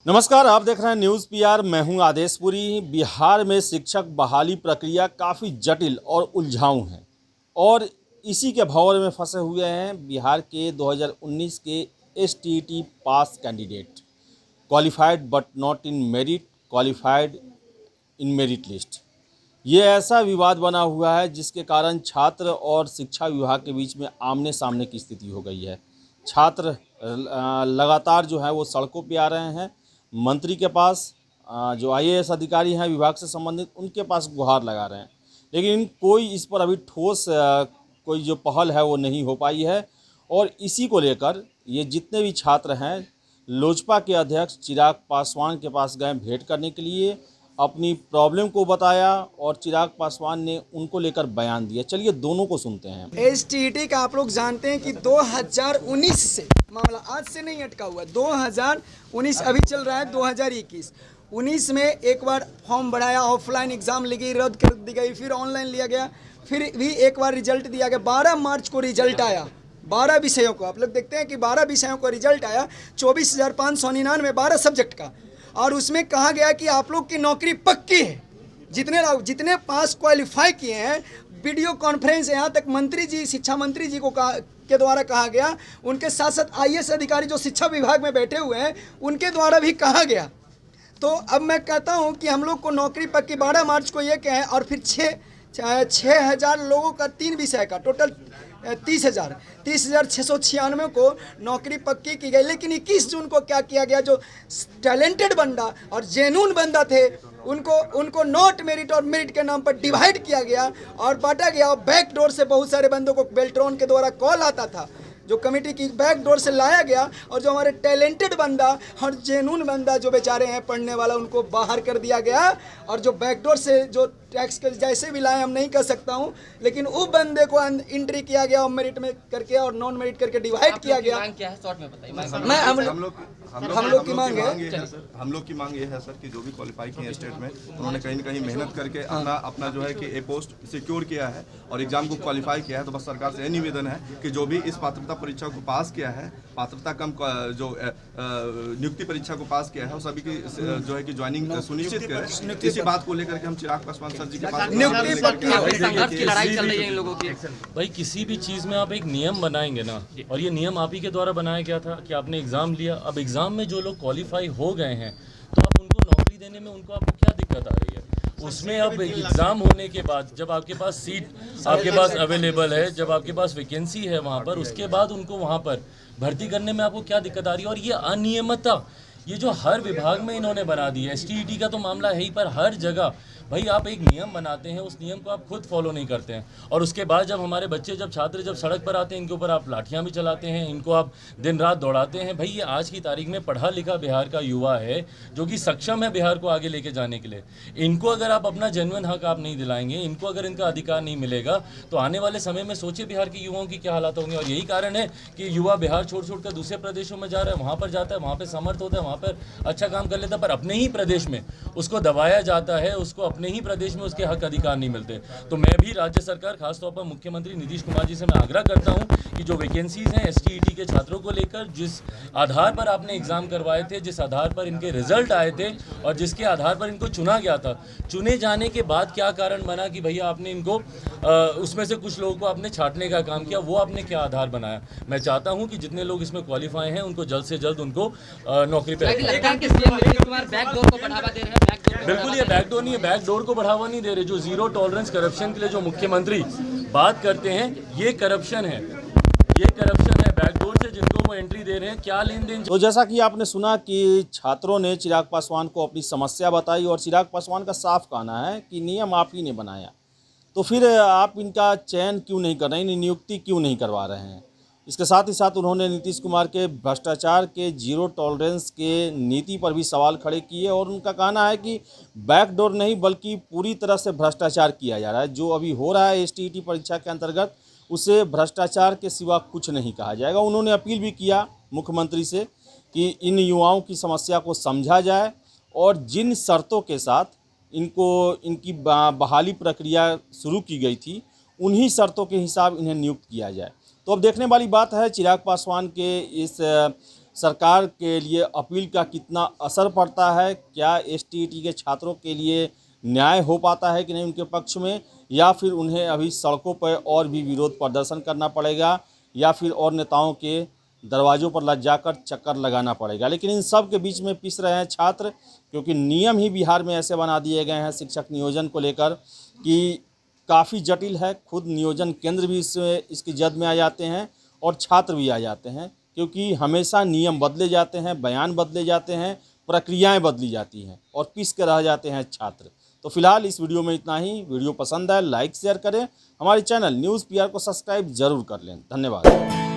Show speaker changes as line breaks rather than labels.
नमस्कार, आप देख रहे हैं न्यूज़ पीआर। मैं हूं आदेशपुरी। बिहार में शिक्षक बहाली प्रक्रिया काफ़ी जटिल और उलझाऊ है और इसी के भंवर में फंसे हुए हैं बिहार के 2019 के STET pass candidate, qualified but not in merit, qualified in merit list. ये ऐसा विवाद बना हुआ है जिसके कारण छात्र और शिक्षा विभाग के बीच में आमने सामने की स्थिति हो गई है। छात्र लगातार जो है वो सड़कों पे आ रहे हैं, मंत्री के पास, जो आईएएस अधिकारी हैं विभाग से संबंधित, उनके पास गुहार लगा रहे हैं, लेकिन कोई इस पर अभी ठोस कोई जो पहल है वो नहीं हो पाई है। और इसी को लेकर ये जितने भी छात्र हैं, लोजपा के अध्यक्ष चिराग पासवान के पास गए भेंट करने के लिए, अपनी प्रॉब्लम को बताया और चिराग पासवान ने उनको लेकर बयान दिया। चलिए दोनों को सुनते हैं।
एसटीईटी का आप लोग जानते हैं कि 2019 से मामला, आज से नहीं अटका हुआ, 2019 अभी चल रहा है 2021। 19 में एक बार फॉर्म बढ़ाया, ऑफलाइन एग्जाम ली गई, रद्द कर दी गई, फिर ऑनलाइन लिया गया, फिर भी एक बार रिजल्ट दिया गया। 12 मार्च को रिजल्ट आया, 12 विषयों को आप लोग देखते हैं कि 12 विषयों को रिजल्ट आया, 24,599 12 सब्जेक्ट का। और उसमें कहा गया कि आप लोग की नौकरी पक्की है। जितने पास क्वालिफाई किए हैं, वीडियो कॉन्फ्रेंस यहाँ तक मंत्री जी, शिक्षा मंत्री जी को के द्वारा कहा गया, उनके साथ साथ आईएएस अधिकारी जो शिक्षा विभाग में बैठे हुए हैं उनके द्वारा भी कहा गया। तो अब मैं कहता हूँ कि हम लोग को नौकरी पक्की 12 मार्च को ये कहें, और फिर 6,000 लोगों का 3 विषय का टोटल 30,696 को नौकरी पक्की की गई। लेकिन 21 जून को क्या किया गया, जो टैलेंटेड बंदा और जेन्युइन बंदा थे उनको नॉट मेरिट और मेरिट के नाम पर डिवाइड किया गया और बांटा गया। और बैक डोर से बहुत सारे बंदों को बेल्ट्रॉन के द्वारा कॉल आता था, जो कमेटी की बैक डोर से लाया गया, और जो हमारे टैलेंटेड बंदा और जेन्युइन बंदा जो बेचारे हैं पढ़ने वाला, उनको बाहर कर दिया गया। और जो बैक डोर से जो टैक्स के जैसे भी लाए, हम नहीं कर सकता हूँ, लेकिन वो बंदे को एंट्री किया गया और मेरिट में करके और नॉन मेरिट करके डिवाइड किया गया।
क्या है शॉर्ट में बताइए।
हम लोग की मांग है,
हम लोग की मांग ये है सर कि जो भी क्वालिफाई किए स्टेट में, उन्होंने कहीं न कहीं मेहनत करके अपना जो है कि ए पोस्ट सिक्योर किया है और एग्जाम को क्वालिफाई किया है। तो बस सरकार से यह निवेदन है कि जो भी इस पात्रता परीक्षा को पास किया है, पात्रता कम जो नियुक्ति परीक्षा को पास किया है, वो सभी की जो है कि ज्वाइनिंग सुनिश्चित करें। इसी बात को लेकर के हम चिराग पासवान सर जी के पास
संघर्ष की लड़ाई चल रही है इन लोगों की।
भाई किसी भी चीज़ में आप एक नियम बनाएंगे ना, और ये नियम आप ही के द्वारा बनाया गया था कि आपने एग्ज़ाम लिया। अब एग्ज़ाम में जो लोग क्वालिफाई हो गए हैं, तो आप उनको नौकरी देने में उनको आपको क्या दिक्कत आ रही है? उसमें अब एग्ज़ाम होने के बाद जब आपके पास सीट आपके पास अवेलेबल है, जब आपके पास वैकेंसी है वहाँ पर, उसके बाद उनको वहाँ पर भर्ती करने में आपको क्या दिक्कत आ रही है? और ये अनियमितता, ये जो हर विभाग में इन्होंने बना दी है, एसटीईटी का तो मामला है ही, पर हर जगह भाई आप एक नियम बनाते हैं, उस नियम को आप खुद फॉलो नहीं करते हैं। और उसके बाद जब हमारे बच्चे, जब छात्र जब सड़क पर आते हैं, इनके ऊपर आप लाठियां भी चलाते हैं, इनको आप दिन रात दौड़ाते हैं। भाई ये आज की तारीख में पढ़ा लिखा बिहार का युवा है, जो कि सक्षम है बिहार को आगे लेके जाने के लिए। इनको अगर आप अपना जेन्युइन हक आप नहीं दिलाएंगे, इनको अगर इनका अधिकार नहीं मिलेगा, तो आने वाले समय में सोचिए बिहार के युवाओं की क्या हालात होंगे। और यही कारण है कि युवा बिहार छोड़ कर दूसरे प्रदेशों में जा रहा है, वहाँ पर जाता है, वहाँ पर समर्थ होता है, वहाँ पर अच्छा काम कर लेता है, पर अपने ही प्रदेश में उसको दबाया जाता है, उसको अपने ही प्रदेश में के हक अधिकार नहीं मिलते। तो मैं भी राज्य सरकार, खासतौर पर मुख्यमंत्री नीतीश कुमार जी से मैं आग्रह करता हूं कि जो वैकेंसीज हैं एसटीईटी के छात्रों को लेकर, जिस आधार पर आपने एग्जाम करवाए थे, जिस आधार पर इनके रिजल्ट आए थे और जिसके आधार पर इनको चुना गया था, चुने जाने के बाद क्या कारण बना कि भैया आपने इनको उसमें से कुछ लोगों को आपने छांटने का काम किया, वो आपने क्या आधार बनाया? मैं चाहता हूं कि जितने लोग इसमें क्वालिफाई हैं उनको जल्द से जल्द उनको नौकरी पर। बिल्कुल ये बैकडोर नहीं है, बैकडोर को बढ़ावा नहीं दे रहे। जो जीरो टॉलरेंस करप्शन के लिए जो मुख्यमंत्री बात करते हैं, ये करप्शन है, ये करप्शन है। बैकडोर से जिनको वो एंट्री दे रहे हैं, क्या लेन देन।
तो जैसा कि आपने सुना कि छात्रों ने चिराग पासवान को अपनी समस्या बताई और चिराग पासवान का साफ कहना है कि नियम आप ही ने बनाया, तो फिर आप इनका चयन क्यों नहीं कर रहे हैं, नियुक्ति क्यों नहीं करवा रहे हैं। इसके साथ ही साथ उन्होंने नीतीश कुमार के भ्रष्टाचार के जीरो टॉलरेंस के नीति पर भी सवाल खड़े किए और उनका कहना है कि बैकडोर नहीं बल्कि पूरी तरह से भ्रष्टाचार किया जा रहा है। जो अभी हो रहा है एसटीईटी परीक्षा के अंतर्गत, उसे भ्रष्टाचार के सिवा कुछ नहीं कहा जाएगा। उन्होंने अपील भी किया मुख्यमंत्री से कि इन युवाओं की समस्या को समझा जाए और जिन शर्तों के साथ इनकी बहाली प्रक्रिया शुरू की गई थी, उन्हीं शर्तों के हिसाब इन्हें नियुक्त किया जाए। तो अब देखने वाली बात है चिराग पासवान के इस सरकार के लिए अपील का कितना असर पड़ता है, क्या एसटीईटी के छात्रों के लिए न्याय हो पाता है कि नहीं उनके पक्ष में, या फिर उन्हें अभी सड़कों पर और भी विरोध प्रदर्शन करना पड़ेगा, या फिर और नेताओं के दरवाज़ों पर लग जाकर चक्कर लगाना पड़ेगा। लेकिन इन सब के बीच में पिस रहे हैं छात्र, क्योंकि नियम ही बिहार में ऐसे बना दिए गए हैं शिक्षक नियोजन को लेकर कि काफ़ी जटिल है। खुद नियोजन केंद्र भी इसकी जद में आ जाते हैं और छात्र भी आ जाते हैं, क्योंकि हमेशा नियम बदले जाते हैं, बयान बदले जाते हैं, प्रक्रियाएं बदली जाती हैं और पिस के रह जाते हैं छात्र। तो फिलहाल इस वीडियो में इतना ही। वीडियो पसंद आए लाइक शेयर करें, हमारे चैनल न्यूज़ पीआर को सब्सक्राइब जरूर कर लें। धन्यवाद।